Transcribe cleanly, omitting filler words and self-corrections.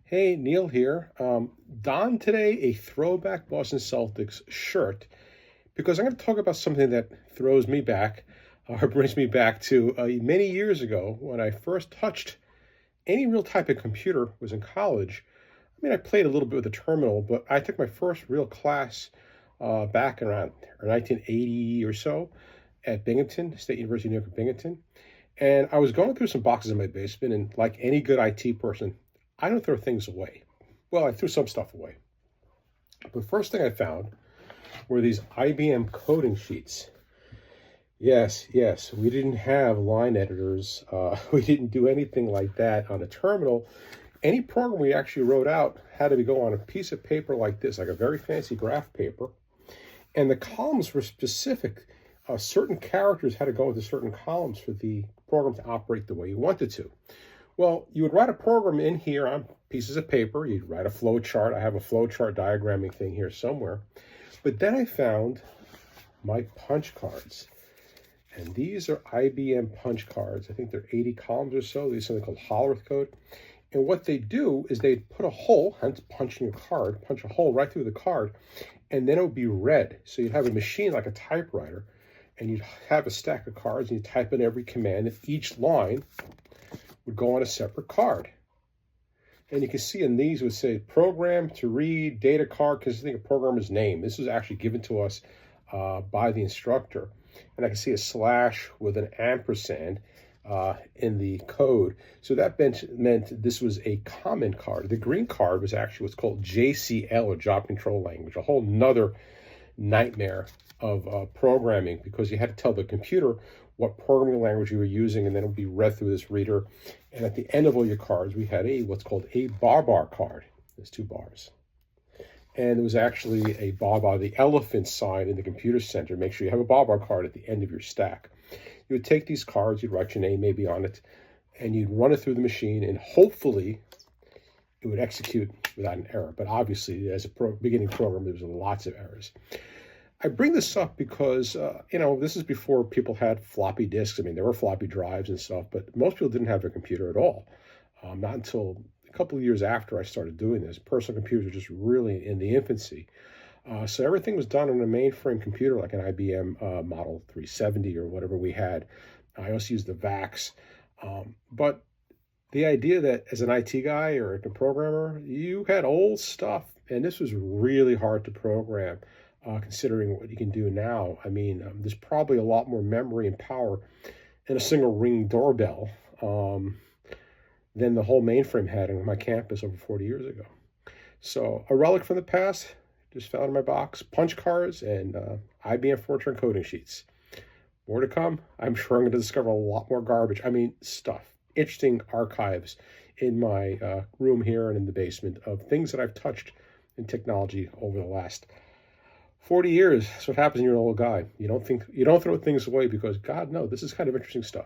Hey, Neil here. Don today a throwback Boston Celtics shirt because I'm going to talk about something that throws me back or brings me back to many years ago when I first touched any real type of computer was in college. I mean, I played a little bit with the terminal, but I took my first real class back around 1980 or so at Binghamton, State University of New York at Binghamton. And I was going through some boxes in my basement, and like any good IT person, I don't throw things away. Well, I threw some stuff away. The first thing I found were these IBM coding sheets. Yes, yes, we didn't have line editors. We didn't do anything like that on a terminal. Any program we actually wrote out had to go on a piece of paper like this, like a very fancy graph paper. And the columns were specific. Certain characters had to go into certain columns for the program to operate the way you wanted to. Well, you would write a program in here on pieces of paper. You'd write a flow chart. I have a flow chart diagramming thing here somewhere. But then I found my punch cards. And these are IBM punch cards. I think they're 80 columns or so. These are something called Hollerith code. And what they do is they put a hole, hence punching your card, punch a hole right through the card, and then it would be read. So you'd have a machine like a typewriter, and you'd have a stack of cards, and you type in every command, and each line would go on a separate card. And you can see in these would say program to read, data card, because I think a programmer's name. This was actually given to us by the instructor. And I can see a slash with an ampersand in the code. So that meant this was a common card. The green card was actually what's called JCL, or Job Control Language, a whole nother nightmare of programming, because you had to tell the computer what programming language you were using, and then it would be read through this reader. And at the end of all your cards, we had what's called a bar card. There's two bars. And there was actually a bar, the elephant sign in the computer center. Make sure you have a bar card at the end of your stack. You would take these cards, you'd write your name maybe on it, and you'd run it through the machine, and hopefully it would execute without an error. But obviously, as a beginning program, there was lots of errors. I bring this up because, this is before people had floppy disks. I mean, there were floppy drives and stuff, but most people didn't have a computer at all. Not until a couple of years after I started doing this. Personal computers were just really in the infancy. So everything was done on a mainframe computer, like an IBM Model 370 or whatever we had. I also used the VAX. But the idea that as an IT guy or a programmer, you had old stuff, and this was really hard to program. Considering what you can do now. I mean, there's probably a lot more memory and power in a single ring doorbell than the whole mainframe had on my campus over 40 years ago. So a relic from the past, just found in my box, punch cards and IBM Fortran coding sheets. More to come. I'm sure I'm going to discover a lot more garbage. I mean, stuff, interesting archives in my room here and in the basement of things that I've touched in technology over the last 40 years. That's what happens when you're an old guy. You don't throw things away because, God, no, this is kind of interesting stuff.